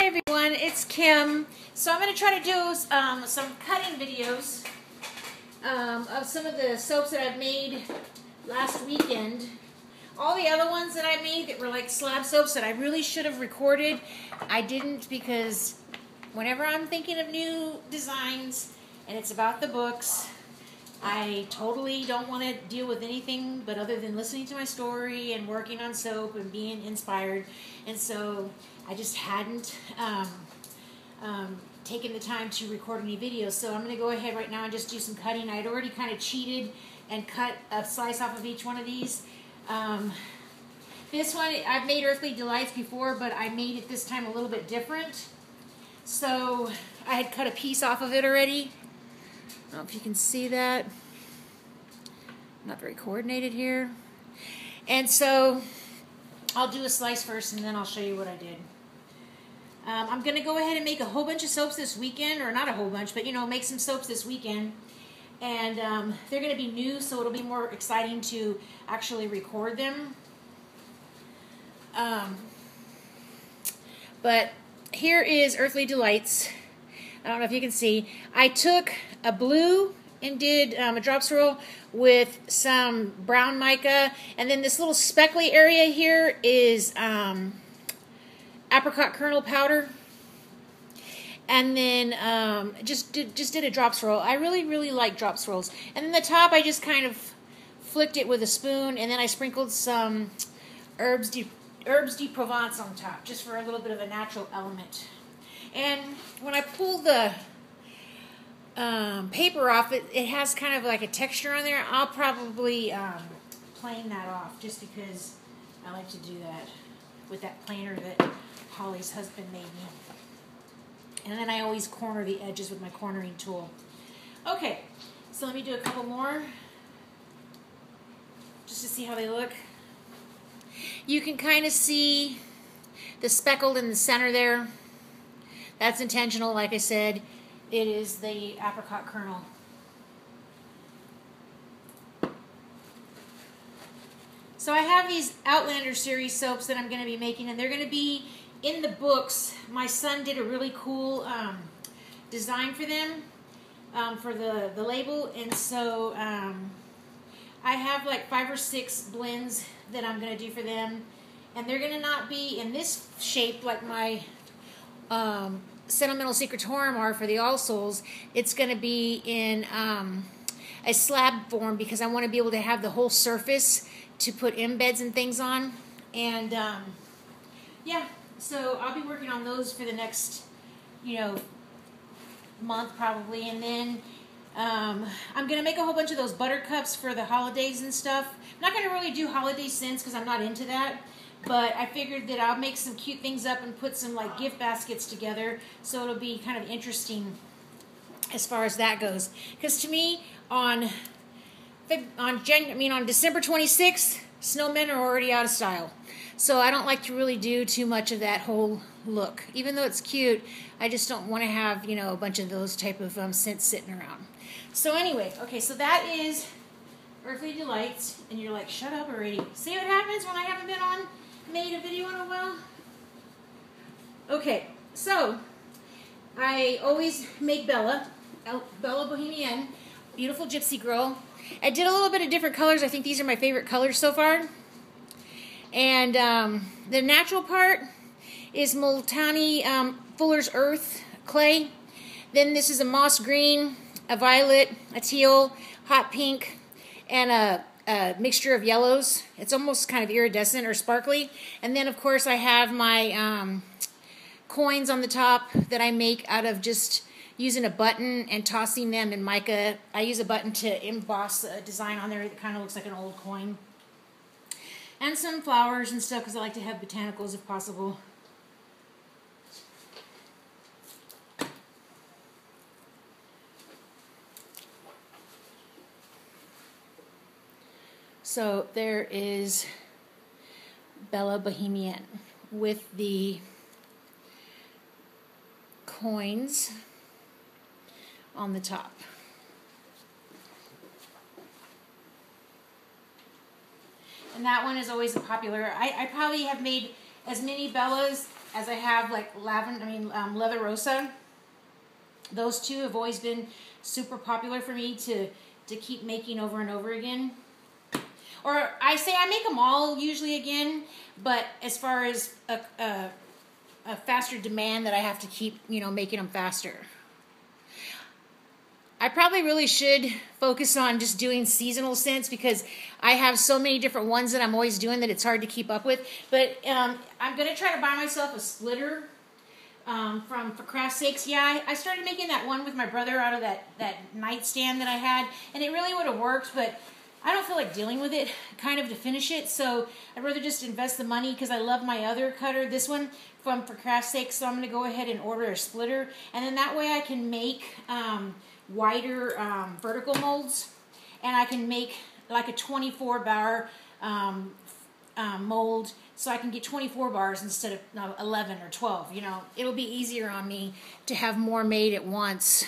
everyone, it's Kim. So I'm going to try to do some cutting videos of some of the soaps that I've made last weekend. All the other ones that I made that were like slab soaps that I really should have recorded, I didn't, because whenever I'm thinking of new designs and it's about the books, I totally don't want to deal with anything but other than listening to my story and working on soap and being inspired. And so I just hadn't taken the time to record any videos. So I'm going to go ahead right now and just do some cutting. I'd already kind of cheated and cut a slice off of each one of these. This one, I've made Earthly Delights before, but I made it this time a little bit different. So I had cut a piece off of it already. I don't know if you can see that. Not very coordinated here. And so I'll do a slice first and then I'll show you what I did. I'm going to go ahead and make a whole bunch of soaps this weekend, or not a whole bunch, but you know, make some soaps this weekend. And they're going to be new, so it'll be more exciting to actually record them. But here is Earthly Delights. I don't know if you can see. I took a blue and did a drop swirl with some brown mica, and then this little speckly area here is apricot kernel powder, and then just did a drop swirl. I really like drop swirls. And then the top, I just kind of flicked it with a spoon, and then I sprinkled some herbs de Provence on top, just for a little bit of a natural element. And when I pull the paper off, it has kind of like a texture on there. I'll probably plane that off, just because I like to do that with that planer that Holly's husband made me. And then I always corner the edges with my cornering tool. Okay, so let me do a couple more just to see how they look. You can kind of see the speckled in the center there. That's intentional, like I said. It is the apricot kernel. So I have these Outlander series soaps that I'm going to be making, and they're going to be in the books. My son did a really cool design for them, for the label, and so I have like 5 or 6 blends that I'm going to do for them, and they're going to not be in this shape like my Sentimental Secretorum are for the All Souls. It's going to be in a slab form, because I want to be able to have the whole surface to put embeds and things on. And yeah, so I'll be working on those for the next, month probably. And then I'm going to make a whole bunch of those buttercups for the holidays and stuff. I'm not going to really do holiday scents because I'm not into that. But I figured that I'll make some cute things up and put some like gift baskets together, so it'll be kind of interesting as far as that goes. Because to me, on December 26th, snowmen are already out of style. So I don't like to really do too much of that whole look. Even though it's cute, I just don't want to have, a bunch of those type of scents sitting around. So anyway, okay, so that is Earthly Delights. And you're like, shut up already. See what happens when I haven't made a video in a while? Okay, so I always make Bella Bohemienne, beautiful gypsy girl. I did a little bit of different colors. I think these are my favorite colors so far. And the natural part is Multani Fuller's Earth clay. Then this is a moss green, a violet, a teal, hot pink, and a mixture of yellows. It's almost kind of iridescent or sparkly. And then, of course, I have my coins on the top that I make out of just using a button and tossing them in mica. I use a button to emboss a design on there that kind of looks like an old coin. And some flowers and stuff, because I like to have botanicals if possible. So there is Bella Bohemienne with the coins on the top. And that one is always a popular. I probably have made as many Bellas as I have like Leather Rosa. Those two have always been super popular for me to keep making over and over again. Or I say I make them all usually again, but as far as a faster demand that I have to keep, you know, making them faster. I probably really should focus on just doing seasonal scents because I have so many different ones that I'm always doing that it's hard to keep up with. But I'm going to try to buy myself a splitter for craft's sakes. Yeah, I started making that one with my brother out of that nightstand that I had, and it really would have worked, but I don't feel like dealing with it kind of to finish it, so I'd rather just invest the money because I love my other cutter, this one, for craft's sake, so I'm going to go ahead and order a splitter, and then that way I can make wider vertical molds, and I can make like a 24 bar mold, so I can get 24 bars instead of 11 or 12, you know. It'll be easier on me to have more made at once.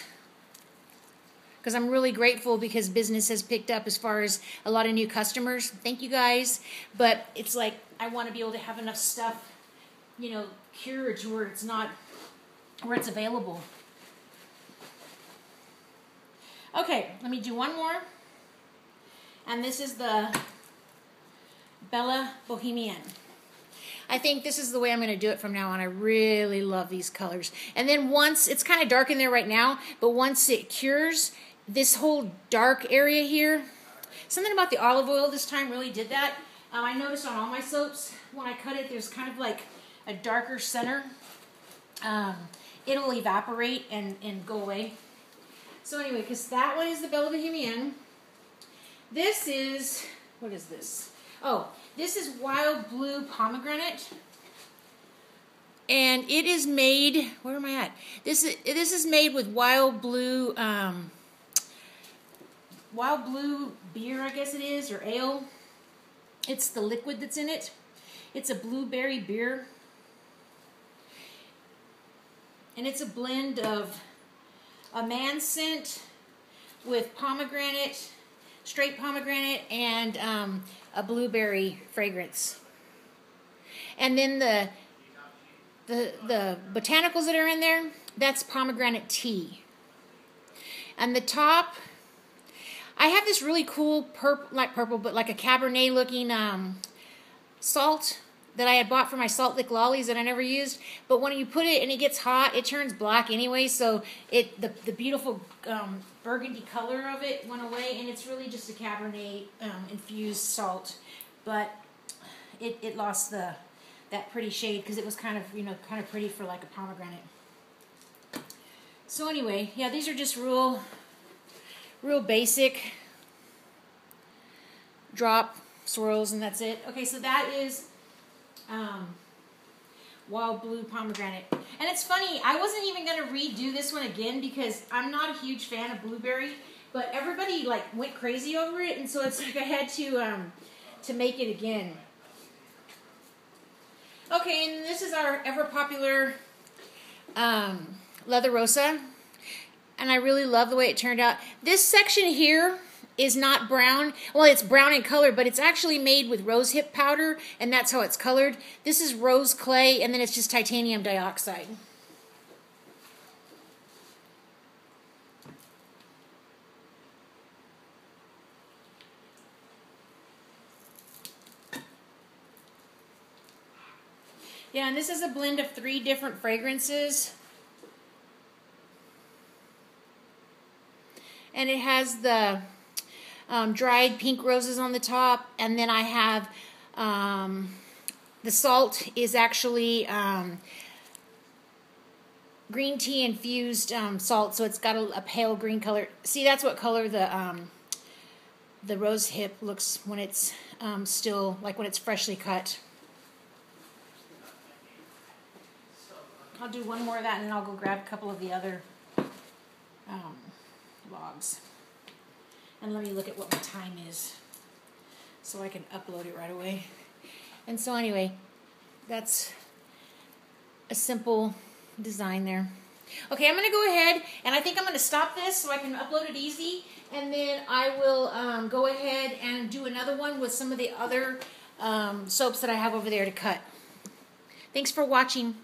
Because I'm really grateful because business has picked up as far as a lot of new customers. Thank you guys. But it's like I want to be able to have enough stuff, you know, cured to where it's not, where it's available. Okay, let me do one more. And this is the Bella Bohemienne. I think this is the way I'm going to do it from now on. I really love these colors. And then once, it's kind of dark in there right now, but once it cures, this whole dark area here, something about the olive oil this time really did that. I noticed on all my soaps, when I cut it, there's kind of like a darker center. It'll evaporate and go away. So anyway, because that one is the Bella Bohemienne. This is, what is this? Oh, this is Wild Blue Pomegranate. And it is made, where am I at? This is made with wild blue beer, I guess it is, or ale. It's the liquid that's in it. It's a blueberry beer. And it's a blend of a man scent with pomegranate, straight pomegranate, and a blueberry fragrance. And then the botanicals that are in there, that's pomegranate tea. And the top, I have this really cool purple, but like a Cabernet looking salt that I had bought for my salt lick lollies that I never used. But when you put it and it gets hot, it turns black anyway. So the beautiful burgundy color of it went away, and it's really just a Cabernet infused salt. But it lost that pretty shade because it was kind of pretty for like a pomegranate. So anyway, yeah, these are just real basic drop swirls, and that's it. Okay, so that is Wild Blue Pomegranate. And it's funny, I wasn't even going to redo this one again because I'm not a huge fan of blueberry, but everybody like went crazy over it, and so it's like I had to make it again. Okay, and this is our ever popular Leather Rosa, and I really love the way it turned out. This section here is not brown. Well, it's brown in color, but it's actually made with rose hip powder, and that's how it's colored. This is rose clay, and then it's just titanium dioxide. Yeah, and this is a blend of 3 different fragrances. And it has the dried pink roses on the top, and then I have the salt is actually green tea infused salt, so it's got a pale green color. See, that's what color the rose hip looks when it's still, like when it's freshly cut. I'll do one more of that, and then I'll go grab a couple of the other logs. And let me look at what my time is so I can upload it right away. And so anyway, that's a simple design there. Okay, I'm going to go ahead, and I think I'm going to stop this so I can upload it easy, and then I will go ahead and do another one with some of the other soaps that I have over there to cut. Thanks for watching.